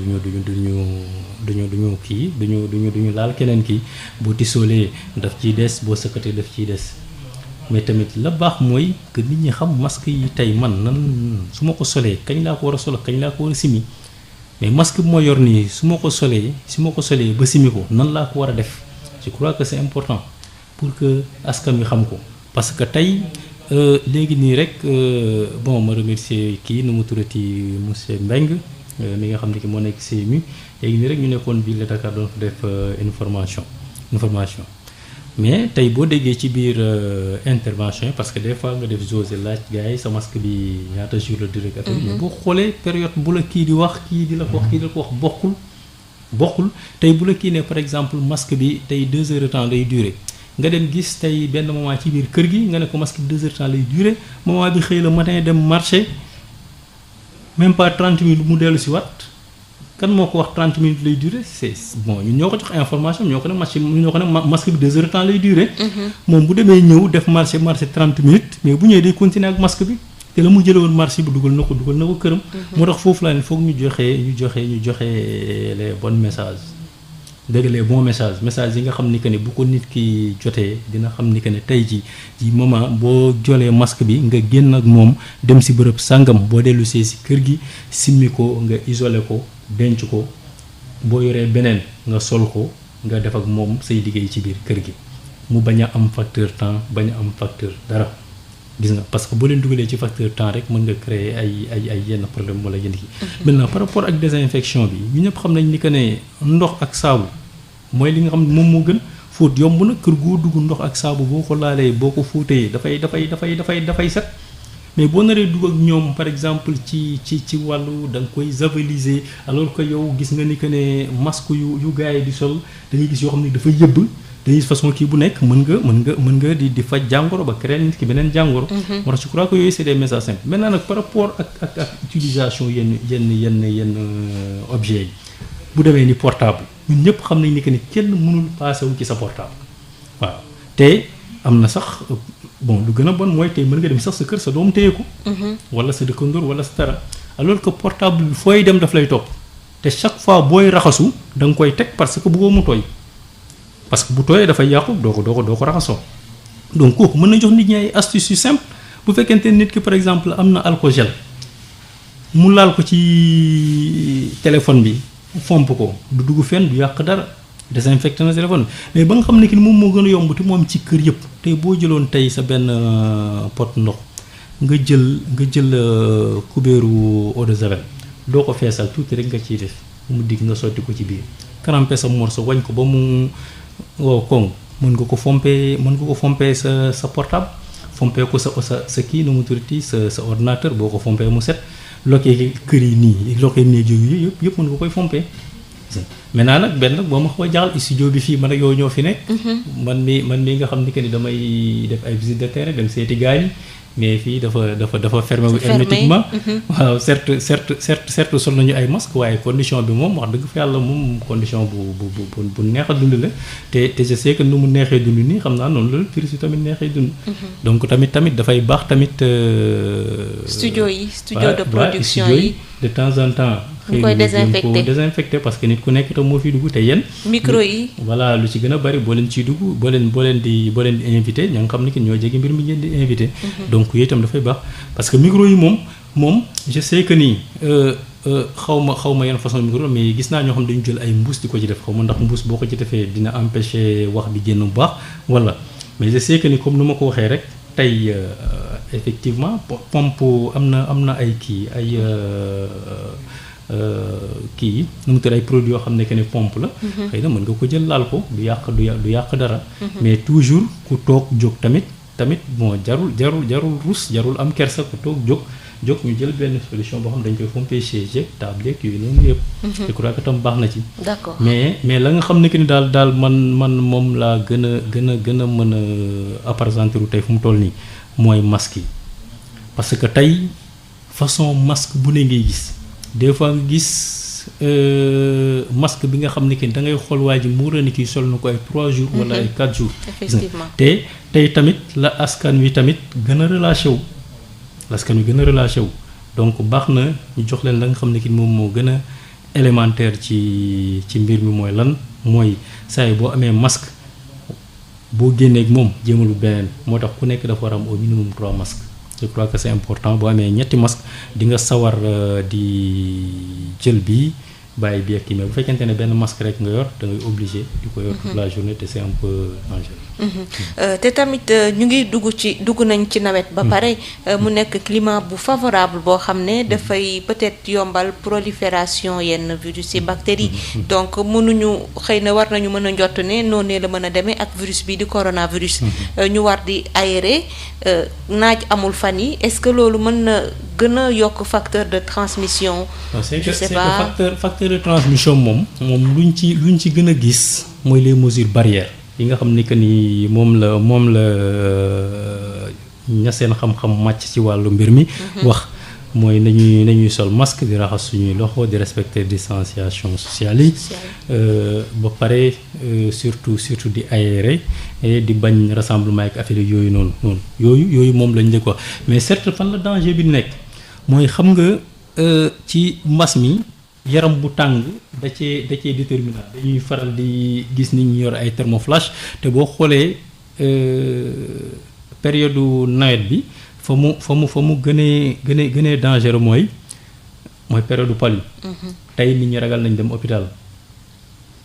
duñu laal keneen kii boo tisoolee daf ciy des boo sëkkatee daf ciy des mais tamit la baax mooy que nit ñi xam masque yi tey man nan su ma ko solee kañ laa ko war a solo kañ laa ko war a simi mais masque bi ma yor nii su ma ko solee ba simi ko nan laa ko war a def je crois que c'est important pour que askan wi xam ko parce que tey léegi nii rek bon ma remercier kii nu mu turati monsieur Mbengue mi nga xam ne ki moo nekk CMU léegi nii rek ñu nekkoon ville de Dakar doon fa def information mais tey boo déggee ci biir intervention yi parce que des fois nga def jose laaj gars yi sa masque bi ñaata jour la durée ak mais boo xoolee période bu la kii di wax kii di la ko wax kii di la ko wax bokkul tey bu la kii ne par exemple masque bi tey 2 heures de temps lay durer nga dem gis tey benn moment ci biir kër gi nga ne ko masque bi 2 heures de temps lay durer moment bi xëy la matin dem marché même pas 30 minutes mu dellu si wat kan moo ko wax 30 minutes lay durer c'est bon ñun ñoo ko jox information ñoo ko ne masque bi 2 heures de temps lay durer. moom bu demee ñëw def marché 30 minutes mais bu ñëwee day continuer ak masque bi te la mu jëlee woon marché bi dugal na ko këram. moo tax foofu laa ne foog ñu joxe les bons messages dégg les bons message yi nga xam ni que ne bu ko nit ki jotee dina xam ni que ne tey ji moment boo jolee masque bi nga génn ak moom dem si bërëb sàngam boo dellu see si kër gi simmi ko nga isolé ko denc ko boo yoree beneen nga sol ko nga def ak moom say liggéey ci biir kër gi mu bañ a am facteur temps bañ a am facteur dara gis nga parce que boo leen dugalee ci facteur temps rek mën nga créer ay yenn problème wala yenn kii. maintenant par rapport ak désinfection bi ñu ñëpp xam nañ ni que ne ndox ak saabu mooy li nga xam ne moom moo gën fóot yomb na kër goo dugg ndox ak saabu boo ko laalee boo ko fóotee dafay set mais boo naree dugg ak ñoom par exemple ci wàllu da nga koy javeliser alors que yow gis nga ni que ne masque yu gars yi di sol dañuy gis yoo xam ne dafa yëbb dañuy façon kii bu nekk mën nga di faj jàngoro ba créer nit ki beneen jàngoro. moo tax je crois que yooyu c'est des messages simples maintenant nag par rapport ak utilisation yenn objets yi bu demee ni portable ñun ñëpp xam nañ ni que ni kenn mënul passé wu ci sa portable waaw te am na sax bon lu gën a bon mooy tey mën nga dem sax sa kër sa doom téye ko. wala sa dëkkandoor wala sa dara alors que portable bi fooy dem daf lay topp te chaque fois booy raxasu da nga koy teg parce que bëggoo mu tooy parce que bu tooyee dafay yàqu doo ko raxasoo donc kooku mën na jox nit ñi ay astuces yu simple bu fekkente nit ki par exemple am na alcool gel mu laal ko ci téléphone bi fomp ko du dugg fenn du yàq dara désinfecté na téléphone mais ba nga xam ne ki moom moo gën a yomb te moom ci kër yëpp tey boo jëloon tey sa benn pot ndox nga jël kubéeru eau de javel doo ko feesal tuuti rek nga ciy def mu digg nga sotti ko ci biir crampé sa morceau wañ ko ba mu wow koŋ mën nga ko fompee sa portable fompee ko sa kii nu mu tuddati sa ordinateur boo ko fompee mu set lokkee kër yi nii lokkee néeg yooyu yëpp mën nga koy fompee maintenant nag benn boo ma xaw a jaaxal studio bi fii man ak yow ñoo fi nekk. man mi nga xam ni que ni damay def ay visite de terrain dem seeti gars yi mais fii dafa fermé wu hermétiquement. waaw certes sol nañu ay masque waaye condition bi moom wax dëgg fa yàlla moom condition bu neex a dund la te je sais que nu mu neexee dund nii xam naa noonu la virus yi tamit neexee dund. donc tamit dafay baax tamit. studio de production yi de temps en temps. ñu koy désinfecté parce que nit ku nekk itam moo fi dugg te yéen. micro yi voilà lu ci gën a bari boo leen ciy dugg boo leen di invité ña nga xam ne que ñoo jege mbir mi ngeen di invité. donc yooyu itam dafay baax parce que micro yi moom je sais que nii xaw ma yan façon micro mais gis naa ñoo xam dañu jël ay mbuus di ko ci def xaw ma ndax mbuus boo ko ci defee dina empêcher wax bi génn bu baax wala mais je sais que ni comme nu ma ko waxee rek tey effectivement pompe am na ay kii ay. kii nu mu tudd ay produits yoo xam ne que ne pompe la. xëy na mën nga ko jël laal ko du yàq dara. mais toujours ku toog jóg tamit bon jarul rus jarul am kersa ku toog jóg ñu jël benn solution boo xam dañ koy fompee chaise table yooyu noonu yëpp. je crois que tam baax na ci. d'accord mais la nga xam ne que ni daal man moom laa gën a mën a appesantir tey fu mu toll nii mooy masque yi parce que tey façon masque bu ne ngay gis. des fois nga gis masque bi nga xam ne que da ngay xool waa ji muur ni kii sol na ko ay 3 jours. wala ay 4 jours. effectivement te tey tamit la askan wi tamit gën a relâché wu. donc baax na ñu jox leen la nga xam ne que moom moo gën a élémentaire ci mbir mi mooy lan mooy saa yi boo amee masque boo génnee ak moom jéemalu beneen moo tax ku nekk dafa war a am au minimum 3 masques. je crois que c'est important boo amee ñetti masque di nga sawar di jël bi bàyyi bi ak kii mais bu fekkente ne benn masque rek nga yor da ngay obligé di ko yor toute la journée te c'est un peu dangereux. te tamit ñu ngi dugg nañ ci nawet ba pare mu nekk climat bu favorable boo xam ne dafay peut-être yombal prolifération yenn virus yi bactéries donc mënuñu xëy na war nañu mën a njott ne noonu la mën a demee ak virus bi di coronavirus. ñu war di aérer naaj amul fan yi est-ce que loolu mën na gën a yokk facteur de transmission. je sais pas facteur de transmission moom luñ ci gën a gis mooy les mesures barrières yi nga xam ni que ni moom la ña seen xam-xam màcc ci wàllu mbir mi. wax mooy nañuy sol masque di raxas suñuy loxo di respecter distanciation sociale yi. ba pare surtout di aérer et di bañ rassemblement ak affaire yooyu noonu yooyu moom lañ njëkk wax mais certes fan la danger bi nekk mooy xam nga ci mbas mi. yaram bu tàng da cee déterminant dañuy faral di gis nit ñi yor ay thermoflash te boo xoolee période nawet bi fa mu gënee dangereux mooy période palu tey nit ñi ragal nañ dem hôpital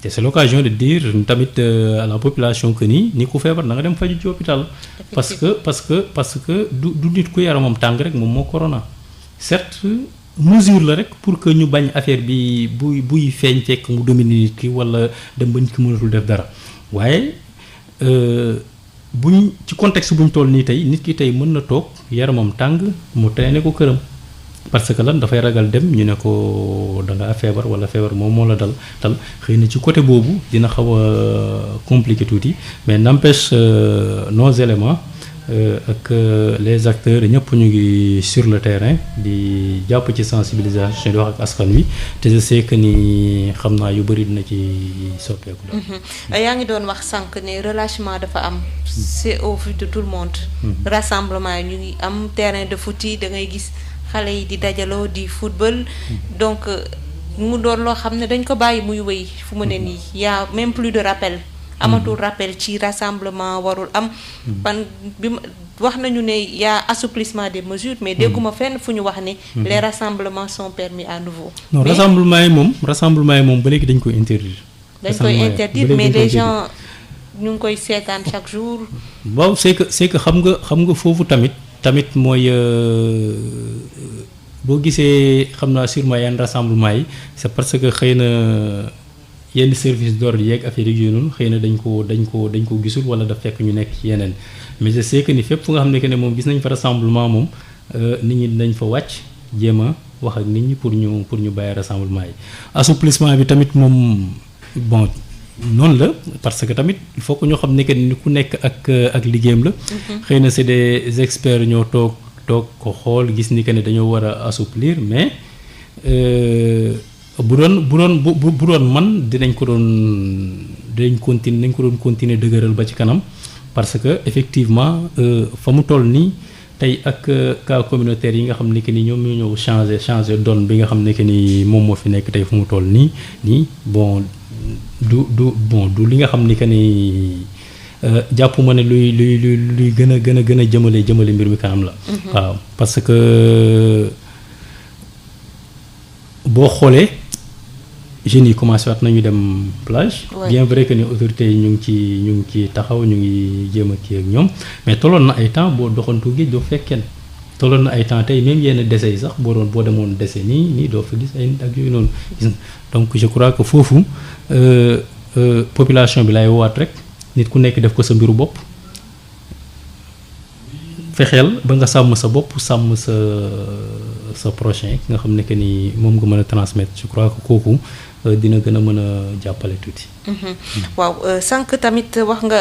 te c'est l'occasion de dire tamit à la population que ni ku feebar na nga dem faju ci hôpital parce que du nit ku yaramam tàng rek moom moo corona certes mesure la rek pour que ñu bañ affaire bi buy feeñ fekk mu dominer nit ki wala dem ba nit ki mënatul def dara waaye buñ ci contexte buñ toll nii tey nit ki tey mën na toog yaramam tàng mu traîner ko këram parce que lan dafay ragal dem ñu ne ko da nga feebar wala feebar moom moo la dal xëy na ci côté boobu dina xaw a compliqué tuuti mais n'empêche nos éléments ak les acteurs ñëpp ñu ngi sur le terrain di jàpp ci sensibilisation di wax ak askan wi te je sais que ni xam naa yu bëri dina ci soppeeku daal. yaa ngi doon wax sànq ne relâchement dafa am c'est au vu de tout le monde. rassemblement yi ñu ngi am terrain de foot yi da ngay gis xale yi di dajaloo di football donc mu doon loo xam ne dañ ko bàyyi muy wéy fu mu ne nii y a même plus de rappel. amatul rappel ci rassemblement warul am bi wax nañu ne y a assouplissement des mesures mais dégguma fenn fu ñu wax ne les rassemblements sont permis à nouveau. non rassemblement yi moom ba léegi dañ koy interdire. mais les gens ñu ngi koy seetaan chaque jour. waaw c'est que xam nga foofu tamit mooy boo gisee xam naa sûrement yenn rassemblement yi c'est parce que xëy na yenn service d'ordre yeeg affaire yi noonu xëy na dañ ko gisul wala daf fekk ñu nekk ci yeneen mais je sais que ni fépp fu nga xam ne que ne moom gis nañ fa rassemblement moom nit ñi dañ fa wàcc jéem a wax ak nit ñi pour ñu bàyyi rassemblement yi assouplissement bi tamit moom bon noonu la parce que tamit il faut que ñoo xam ne que ni ku nekk ak liggéeyam la. xëy na c'est des experts ñoo toog ko xool gis ni que ne dañoo war a assouplir mais. bu doon man dinañ ko doon continuer dëgëral ba ci kanam parce que effectivement fa mu toll nii tey ak cas communautaire yi nga xam ne que ni ñoom ñoo ñëw changer donne bi nga xam ne que ni moom moo fi nekk tey fu mu toll nii bon du li nga xam ni que ni jàpp ma ne luy gën a jëmale mbir mi kanam la. waaw parce que boo xoolee. jeunes yi commencé waat nañu dem plage. bien vrai que ni autorités yi ñu ngi ci taxaw ñu ngi jéem a kii ak ñoom mais tolloon na ay temps boo doxantu géej doo fekk kenn tolloon na ay temps tey même yenn décès yi sax boo demoon décès nii doo fa gis ay nit ak yooyu noonu donc je crois que foofu population bi lay woowaat rek nit ku nekk def ko sa mbiru bopp fexeel ba nga sàmm sa bopp sàmm sa prochain nga xam ne que ni moom nga mën a transmettre je crois que kooku dina gën a mën a jàppale tuuti. waaw sànq tamit wax nga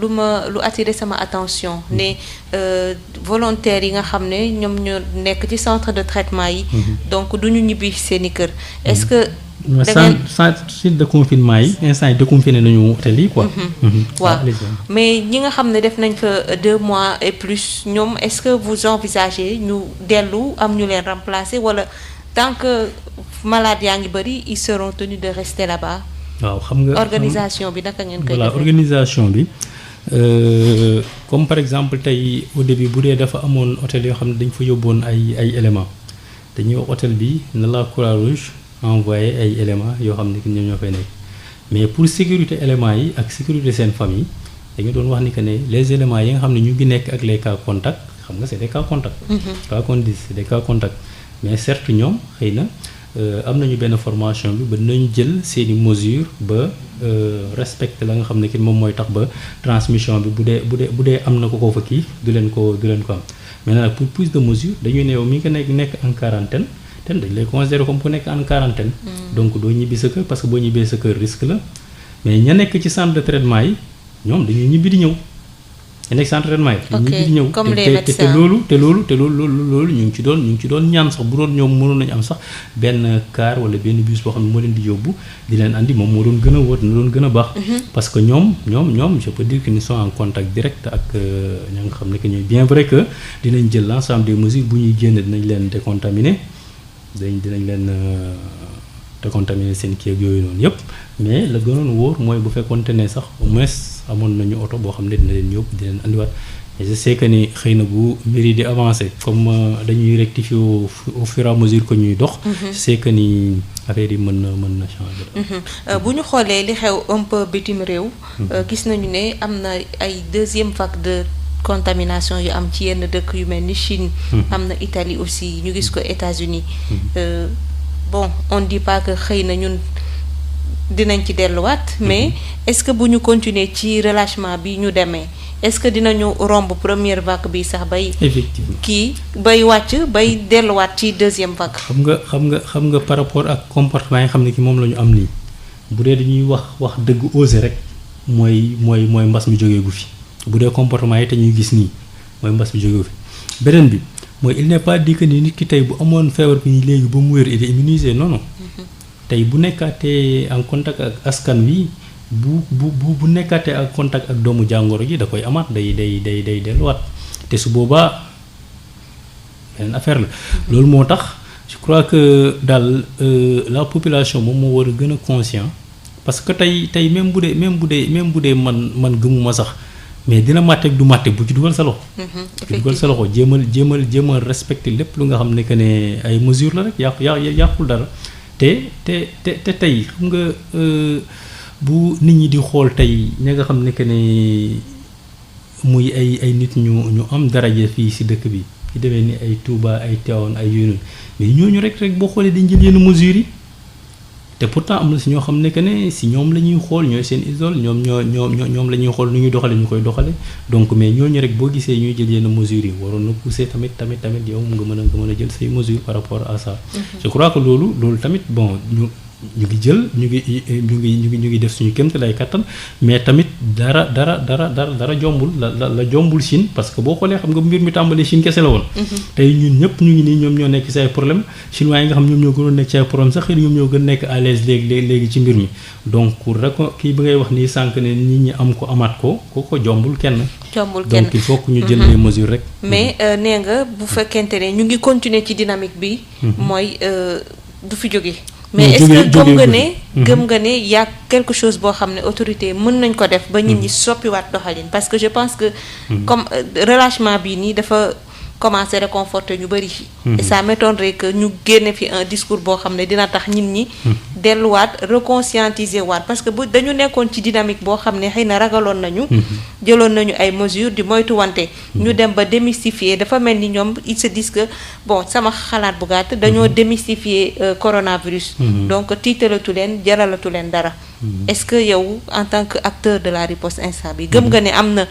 lu attiré sama attention ne volontaires yi nga xam ne ñoom ñoo nekk ci centre de traitement yi. donc du ñu ñibbi seeni kër. est-ce que. site de confinement yi instant yi déconfiné nañu hôtel yi quoi. waaw mais ñi nga xam ne def nañ fa 2 mois et plus ñoom est-ce que vous envisagez ñu dellu am ñu leen remplacer wala tant que malade yaa ngi bëri ils seront tenus de rester là-bas. waaw xam nga organisation bi naka ngeen koy defee. voilà organisation bi comme par exemple tey au début bu dee dafa amoon hôtel yoo xam ne dañ fa yóbboon ay éléments dañuy wax hôtel bi na la Croix-Rouge envoyé ay éléments yoo xam ne que ñoom ñoo fay nekk mais pour sécurité éléments yi ak sécurité seen famille dañu doon wax ni que ne les éléments yi nga xam ne ñu ngi nekk ak les cas contacts xam nga c'est des cas contacts. cas qu'on dit c'est des cas contacts mais certes ñoom xëy na am nañu benn formation bi ba dinañu jël seeni mesures ba respecter la nga xam ne ki moom mooy tax ba transmission bi bu dee am na ko fa kii du leen ko am maintenant nag pour plus de mesures dañuy ne yow mi nga nekk en quarantaine te dañ lay considérer comme ku nekk en quarantaine. donc doo ñibbi sa kër parce que boo ñibbee sa kër risque la mais ña nekk ci centre de traitement yi ñoom dañuy ñibbi di ñëw. nekk centre traitement yi. ok ñibbi di ñëw comme les médecins te loolu ñu ngi ci doon ñaan sax bu doon ñoom mënoon nañu am sax benn car wala benn bus boo xam ne moo leen di yóbbu di leen andi moom moo doon gën a wóor na doon gën a baax. parce que ñoom je peux dire que nous sommes en contact direct ak ña nga xam ne que ñooy bien vrai que dinañ jël l'ensemble des mesures bu ñuy génn dinañ leen décontaminer dinañ leen décontaminer seen kii ak yooyu noonu yëpp mais la gënoon wóor mooy bu fekkoonte ne sax au moins amoon nañu oto boo xam ne dina leen yóbbu di leen andiwaat et je sais que ni xëy na bu mbir yi di avancer comme dañuy rectifier au fur et à mesure que ñuy dox. je sais que ni affaire yi mën na changer. bu ñu xoolee li xew un peu bitim réew. gis nañu ne am na ay deuxième vague de contamination yu am ci yenn dëkk yu mel ni Chine. am na Italie aussi ñu gis ko États-Unis bon on dit pas que xëy na ñun dinañ ci delluwaat mais est-ce que bu ñu continuer ci relâchement bi ñu demee est-ce que dinañu romb première vague bi sax bay. effectivement kii bay wàcc bay delluwaat ci deuxième vague. xam nga par rapport ak comportement yi xam ne ki moom la ñu am nii bu dee dañuy wax dëgg osé rek mooy mbas mi jógee gu fi bu dee comportement yi te ñuy gis nii mooy mbas mi jógee gu fi beneen bi mooy il n'est pas dit que ni nit ki tey bu amoon feebar bi léegi ba mu wér il est immunisé non. tey bu nekkaatee en contact ak askan wi bu nekkaatee en contact ak doomu jàngoro ji da koy amaat day delluwaat te su boobaa beneen affaire la. loolu moo tax je crois que daal la population moom moo war a gën a conscient parce que tey même bu dee man gëmuma sax mais dina màtte ak du màtte bu ci dugal sa loxo. dugal sa loxo jéemal respecter lépp lu nga xam ne que ne ay mesures la rek yàqul dara. te tey xam nga bu nit ñi di xool tey ña nga xam ne que ne muy ay nit ñu am daraja fii ci dëkk bi ci demee ni ay Touba ay Tivaouane ay yooyu mais ñooñu rek boo xoolee dañ jël yenn mesures yi te pourtant am na ci ñoo xam ne que ne ci ñoom la ñuy xool ñooy seen idole ñoom la ñuy xool nu ñuy doxale ñu koy doxale donc mais ñooñu rek boo gisee ñuy jël yenn mesures yi waroon na pousser tamit yow nga mën a jël say mesures par rapport à ça. je crois que loolu tamit bon ñu ngi def suñu kéemte lay kattan mais tamit dara jombul la jombul Chine parce que boo xoolee xam nga mbir mi tàmbalee Chine kese la woon. tey ñun ñëpp ñu ngi nii ñoom ñoo nekk ci ay problème chinois yi nga xam ñoom ñoo gënoon nekk ci ay problème sax xëy na ñoom ñoo gën nekk à l'aise léegi ci mbir mi donc rek kii bi ngay wax nii sànq ne nit ñi am ko amaat ko jombul kenn. donc il faut que ñu jël les mesures rek. mais nee nga bu fekkente ne ñu ngi continuer ci dynamique bi. mooy du fi jóge. mais est-ce que gëm nga ne y a quelque chose boo xam ne autorité mën nañ ko def ba nit ñi soppiwaat doxalin parce que je pense que comme relâchement bii nii dafa commencer réconforter ñu bari et ça m'étonnerait que ñu génne fi un discours boo xam ne dina tax nit ñi delluwaat reconscientiser waat parce que bu dañu nekkoon ci dynamique boo xam ne xëy na ragaloon nañu jëloon nañu ay mesures di moytu wante ñu dem ba démystifier dafa mel ni ñoom ils se disent que bon sama xalaat bu gàtt dañoo démystifier coronavirus donc tiitalatu leen jaralatu leen dara est-ce que yow en tant que acteur de la riposte instable yi gëm nga ne am na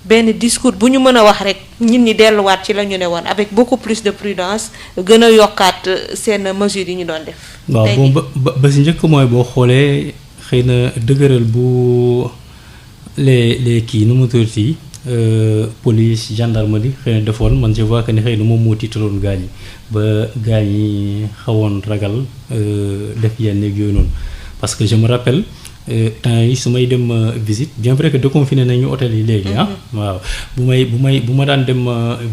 benn discours bu ñu mën a wax rek nit ñi delluwaat ci la ñu ne woon avec beaucoup plus de prudence gën a yokkaat seen mesures yi ñu doon def. waaw bon ba si njëkk mooy boo xoolee xëy na dëgëral bu les kii nu mu tuddati police gendarmerie xëy na defoon man je vois que ni xëy na moom moo tiitaloon gaañ yi ba gaañ yi xawoon ragal def yenn yooyu noonu parce que je me rappelle. temps yi su may dem visite bien vrai que déconfiné nañu hôtel yi léegi waaw bu ma daan dem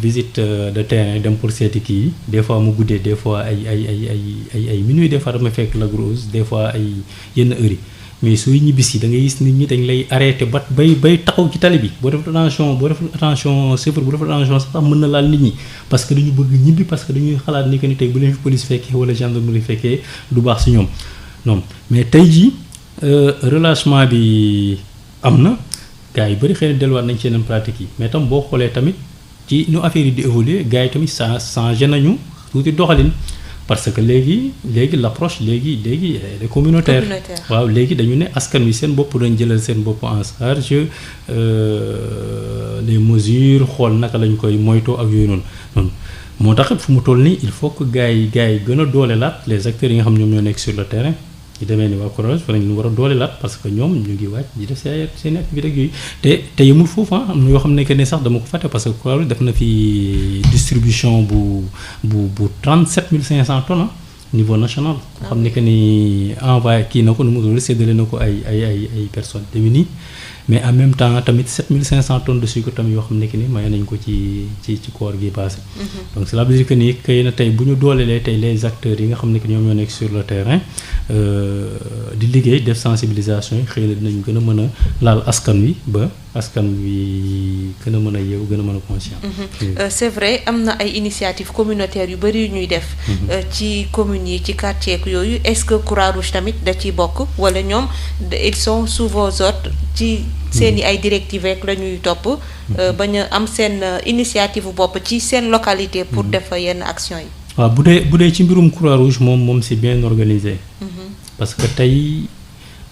visite de terrain dem pour seeti kii yi des fois mu guddee des fois ay minuit des fois dama fekk la grosse des fois ay yenn heures yi mais sooy ñibbisi da ngay gis nit ñi dañ lay arrêté ba bay taxaw ci tali bi boo deful attention chauffeur bu deful attention sax mën na laal nit ñi parce que dañu bëgg ñibbi parce que dañuy xalaat ni que ni tey bu leen fi police fekkee wala gendarmerie fekkee du baax si ñoom non mais tey jii relâchement bi am na gars yi bëri xëy na delluwaat nañ ci yeneen pratique yi mais tam boo xoolee tamit ci nu affaire yi di évoluer gars yi tamit changé nañu tuuti doxalin parce que léegi l'approche léegi les communautaire waaw léegi dañu ne askan wi seen bopp dañ jëlal seen bopp en charge les mesures xool naka lañ koy moytoo ak yooyu noonu moo tax fu mu toll nii il faut que gars yi gën a doolelaat les acteurs yi nga xam ñoom ñoo nekk sur le terrain yi demee ni waa Croix-Rouge fa lañ war a doolelaat parce que ñoom ñu ngi wàcc di def seen activité ak yooyu te yemul foofu am na yoo xam ne que ne sax dama ko fàtte parce que Croix-Rouge def na fi distribution bu 37 500 tonnes niveau national. xam ne que ni envoyé kii na ko nu mu tudd séddale na ko ay personnes démunies mais en même temps tamit 7500 tonnes de sucre tamit yoo xam ne que ni maye nañ ko ci koor gi passé. donc cela veut dire que ni xëy na tey bu ñu doolelee tey les acteurs yi nga xam ne que ñoom ñoo nekk sur le terrain di liggéey def sensibilisation yi xëy na dinañ gën a mën a laal askan wi ba askan wi gën a mën a yeewu gën a mën a conscient. c'est vrai am na ay initiatives communautaires yu bëri yu ñuy def. ci communes yi ci quartier yooyu est-ce que Croix-Rouge tamit da ciy bokk wala ñoom ils sont sous vos ordres ci seen i ay directives rek la ñuy topp. bañ a am seen initiative bopp ci seen localité. pour def yenn action yi. waaw bu dee ci mbirum Croix-Rouge moom c'est bien organisé. parce que tey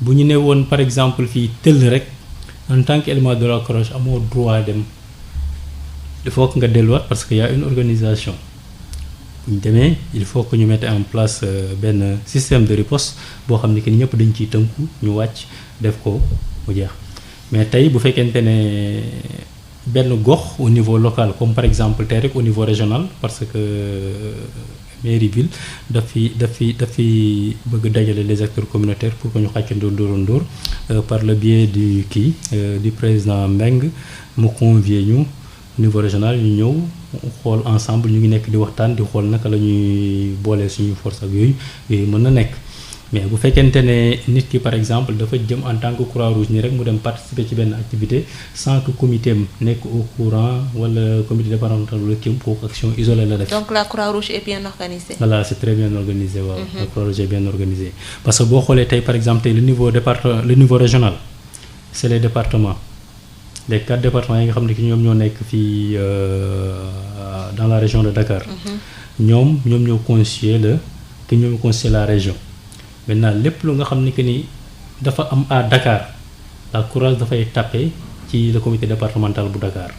bu ñu ne woon par exemple fii tëll rek en tant qu'élément de la Croix-Rouge amoo droit dem il faut que nga delluwaat parce que y a une organisation bu ñu demee il faut que ñu mettre en place benn système de riposte boo xam ne que ñëpp dañ ciy tënku ñu wàcc def ko mu jeex mais tey bu fekkente ne benn gox au niveau local comme par exemple tey rek au niveau régional parce que mairie ville daf fi bëgg dajale les acteurs communautaires pour que ñu xàccandoo dóorandoor par le biais du président Mbengue mu convier ñu niveau régional ñu ñëw xool ensemble ñu ngi nekk di waxtaan di xool naka la ñuy boolee suñuy force ak yooyu mën na nekk mais bu fekkente ne nit ki par exemple dafa jëm en tant que Croix-Rouge ni rek mu dem participer ci benn activité sans que comité am nekk au courant wala comité départemental wala kii kooku action isolée la def. donc la Croix-Rouge est bien organisée. voilà c'est très bien organisé waaw. La Croix-Rouge est bien organisée parce que boo xoolee tey par exemple tey le niveau régional c'est les départements les 4 départements yi nga xam ne ñoom ñoo nekk fii dans la région de Dakar. ñoom ñoo constitué la région. maintenant lépp lu nga xam ni que ni dafa am à Dakar la Croix-Rouge dafay tapé ci le comité départemental bu Dakar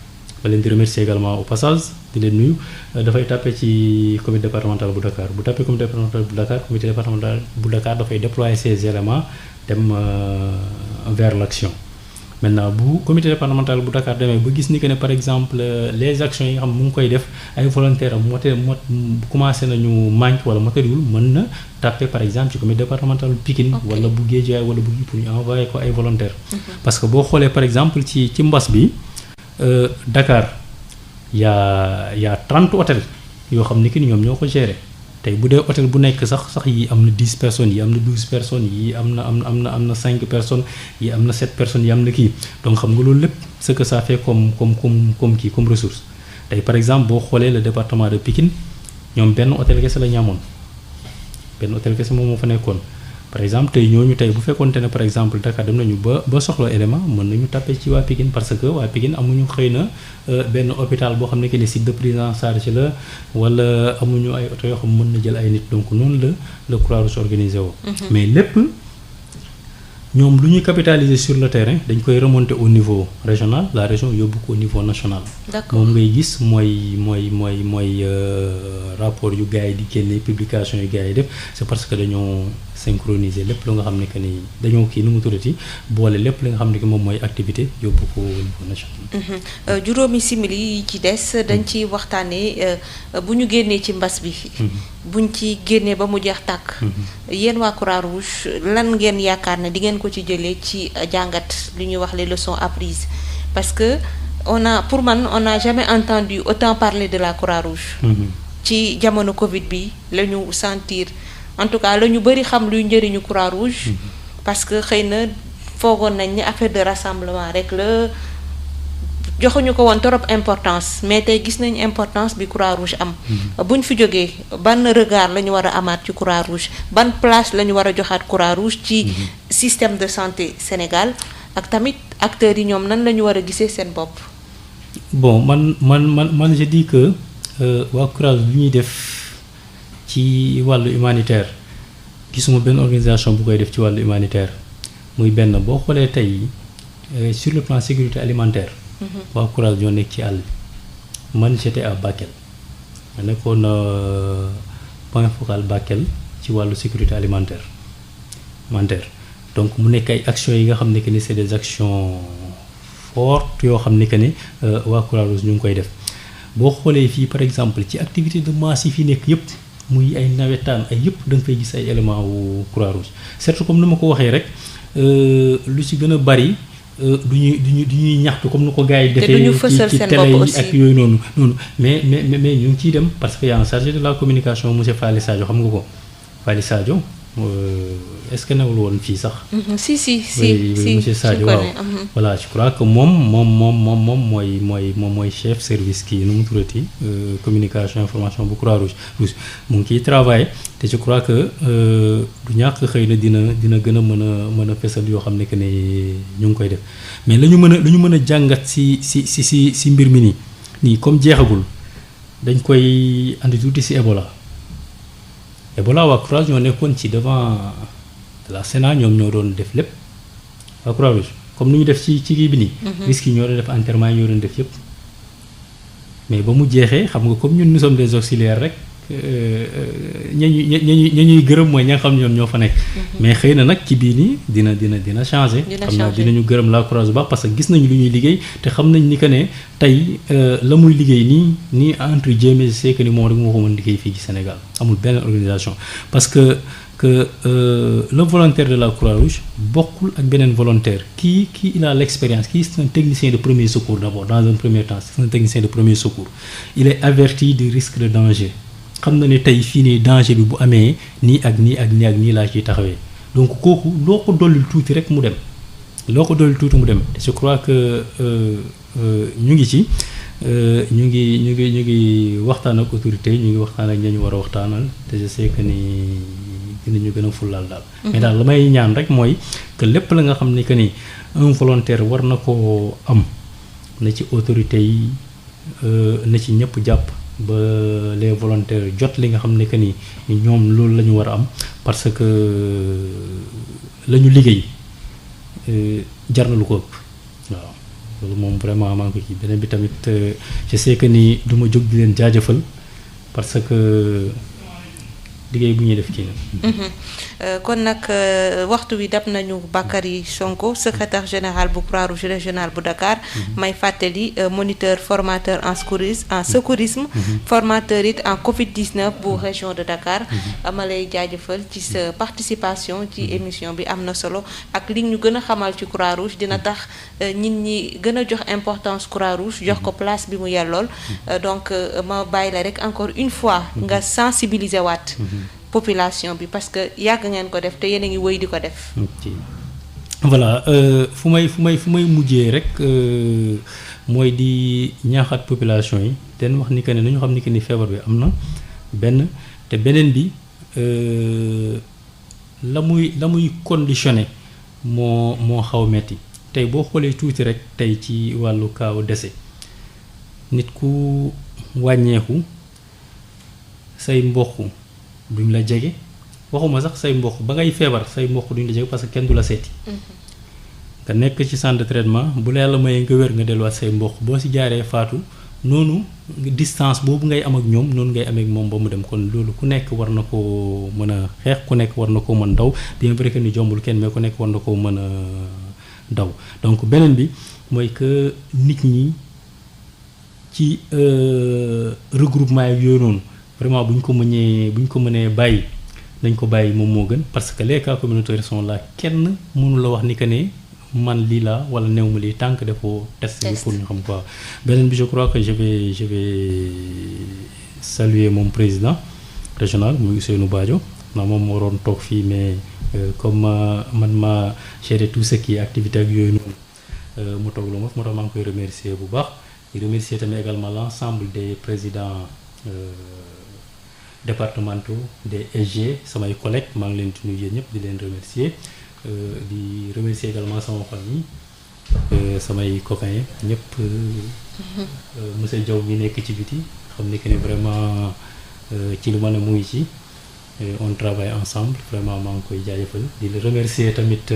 ba leen di remercier également au passage di leen nuyu dafay tapé ci comité départemental bu Dakar bu tapé comité départemental bu Dakar comité départemental bu Dakar dafay déployer ses éléments dem vers l'action maintenant bu comité départemental bu Dakar demee ba gis ni que ne par exemple les actions yi nga xam mu ngi koy def ay volontaires am commencé nañu manque wala matériel mën na tapé par exemple ci comité départemental bu Pikine wala bu Guédiawaye wala bu pour ñu envoyer ko ay volontaires. parce que boo xoolee par exemple ci mbas bi Dakar y a 30 hôtels yoo xam ni que ni ñoom ñoo ko gérer tey bu dee hôtel bu nekk sax yi am na 10 personnes yi am na 12 personnes yi am na 5 personnes yi am na 7 personnes yi am na kii donc xam nga loolu lépp ce que ça fait comme ressource tey par exemple boo xoolee le département de Pikine ñoom benn hôtel kese la ñu amoon benn hôtel kese moom moo fa nekkoon par exemple tey ñooñu tey bu fekkoonte ne par exemple Dakar dem nañu ba soxla élément mën nañu tapé ci waa Pikine parce que waa Pikine amuñu xëy na benn hôpital boo xam ne que ni site de prise en charge la wala amuñu ay oto yoo xam mën na jël ay nit donc noonu la Croix-Rouge organisé woo mais lépp ñoom lu ñuy capitaliser sur le terrain dañ koy remonter au niveau régional la région yóbbu ko au niveau national. moom ngay gis mooy rapport yu gars yi di génne publication yu gars yi def c'est parce que dañoo synchroniser lépp lu nga xam ne que ni dañoo kii nu mu tuddati boole lépp li nga xam ne que moom mooy activité yóbbu ko au niveau national. juróomi simili yi ci des dañ ci waxtaanee bu ñu génnee ci mbas bi. buñ ci génnee ba mu jeex tàkk. yéen waa Croix-Rouge lan ngeen yaakaar ne di ngeen ko ci jëlee ci jàngat li ñuy wax les leçons apprises parce que on n'a jamais entendu autant parler de la Croix-Rouge. ci jamono Covid bi la ñu sentir en tout cas la ñu bëri xam luy njëriñu Croix-Rouge. parce que xëy na foogoon nañ ni affaire de rassemblement rek la joxuñu ko woon trop importance mais tey gis nañ importance bi Croix-Rouge am. buñ fi jógee ban regard la ñu war a amaat ci Croix-Rouge ban place la ñu war a joxaat Croix-Rouge ci système de santé Sénégal ak tamit acteurs yi ñoom nan la ñu war a gisee seen bopp. bon man je dis que waa Croix-Rouge lu ñuy def ci wàllu humanitaire gisuma benn organisation bu koy def ci wàllu humanitaire muy benn boo xoolee tey sur le plan sécurité alimentaire. waa Croix-Rouge ñoo nekk ci àll bi man j'étais à Bakel ma nekkoon point focal Bakel ci wàllu sécurité alimentaire donc mu nekk ay actions yi nga xam ne que ni c'est des actions fortes yoo xam ne que ni waa Croix-Rouge ñu ngi koy def boo xoolee fii par exemple ci activité de masse yi fi nekk yëpp muy ay nawetaan ay yëpp da nga fay gis ay éléments wu Croix-Rouge surtout comme ni ma ko waxee rek lu ci gën a bari. du ñuy ñaxtu comme ni ko gars yi defee ci télé yi ak yooyu noonu mais ñu ngi ciy dem parce que y a un chargé de la communication monsieur Fally Sadio xam nga ko Fally Sadio est-ce que newul woon fii sax. si monsieur Sadio waaw voilà je crois que moom mooy chef service kii nu mu tuddati communication information bu Croix-Rouge mu ngi ciy travailler te je crois que du ñàkk xëy na dina gën a mën a fesal yoo xam ne que ne ñu ngi koy def mais lu ñu mën a jàngat si mbir mi nii comme jeexagul dañ koy andi tuuti si Ebola waa Croix-Rouge ñoo nekkoon ci devant la Sénat ñoom ñoo doon def lépp waa Croix-Rouge comme ni ñu def ci kii bi nii. risques yi ñoo doon def enterrement yi ñoo doon def yëpp mais ba mu jeexee xam nga comme ñun nous sommes des auxiliaires rek ñuy gërëm mooy ña nga xam ñoom ñoo fa nekk. mais xëy na nag ci bii nii dina changer. xam naa dinañu gërëm la Croix-Rouge baax parce que gis nañu lu ñuy liggéey te xam nañ ni que ne tey la muy liggéey nii entre guillemets c'est que ni moom rek moo ko mën liggéey fii ci Sénégal amul benn organisation parce que le volontaire de la Croix-Rouge bokkul ak beneen volontaire kii il a l'expérience kii c'est un technicien de premier secours d'abord dans un premier temps c'est un technicien de premier secours il est averti du risque de danger xam na ne tey fii nii danger bi bu amee nii ak nii laa ciy taxawee donc kooku loo ko dollil tuuti rek mu dem je crois que ñu ngi ci ñu ngi waxtaan ak autorité ñu ngi waxtaan ak ña ñu war a waxtaanal te je sais que ni dinañu gën a fullaal daal. mais daal la may ñaan rek mooy que lépp la nga xam ni que ni un volontaire war na koo am na ci autorité yi na ci ñëpp jàpp ba les volontaires jot li nga xam ne que ni ñoom loolu la ñu war a am parce que la ñu liggéey jar na lu ko ëpp waaw. loolu moom vraiment maa ngi ko ci beneen bi tamit je sais que ni du ma jóg di leen jaajëfal parce que liggéey bu ñuy def ci kon nag waxtu wi dab nañu Bakary Sonko secrétaire général bu Croix-Rouge régional bu Dakar. may fàttali moniteur formateur en secourisme. formateur it en Covid-19 bu région de Dakar. ma lay jaajëfal ci sa participation ci émission bi am na solo ak li ñu gën a xamal ci Croix-Rouge dina tax nit ñi gën a jox importance Croix-Rouge jox ko place bi mu yellool donc ma bàyyi la rek encore une fois nga sensibiliser waat. population bi parce que yàgg ngeen ko def te yéen a ngi wéy di ko def. voilà fu may mujjee rek mooy di ñaaxaat population yi den wax ni que ne nañu xam ni que ni feebar bi am na benn te beneen bi la muy conditionné moo xaw metti tey boo xoolee tuuti rek tey ci wàllu kaaw décès nit ku wàññeeku say mbokk duñ la jege waxuma sax say mbokk ba ngay feebar say mbokk duñ la jege parce que kenn du la seeti. nga nekk ci centre de traitement bu la yàlla mayee nga wér nga delluwaat say mbokk boo si jaaree faatu noonu distance boobu ngay am ak ñoom noonu ngay amee ak moom ba mu dem kon loolu ku nekk war na koo mën a xeex ku nekk war na koo mën daw bien vrai que ni jombul kenn mais ku nekk war na koo mën a daw donc beneen bi mooy que nit ñi ci regroupement yi yooyu noonu. vraiment bu ñu ko mënee bàyyi nañ ko bàyyi moom moo gën parce que les cas communautaires sont là kenn mënu la wax ni que ne man lii laa wala néew ma lii tant que defoo test bi pour ñu xam quoi. beneen bi je crois que je vais saluer mon président régional muy Ousseynou Badio na moom moo waroon toog fii mais comme man ma gérer tout ce qui est activité ak yooyu noonu mu toog lu moo tax maa ngi koy remercier bu baax di remercier tamit également l'ensemble des présidents départementaux des SG samay collègues maa ngi leen di nuyu yéen ñëpp di leen remercier di remercier également sama famille samay copains ñëpp monsieur Diaw mi nekk ci biti xam ne que ne vraiment ci lu ma ne mu ngi ci on travaille ensemble vraiment maa ngi koy jaajëfal di la remercier tamit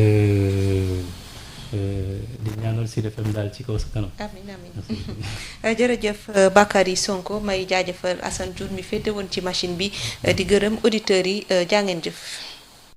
di ñaanal Sud FM daal ci kaw sa kanam. amiin amiin jërëjëf Bakary Sonko may jaajëfal Assane Diouf mi féete woon ci machine bi di gërëm auditeurs yi jaa ngeen jëf.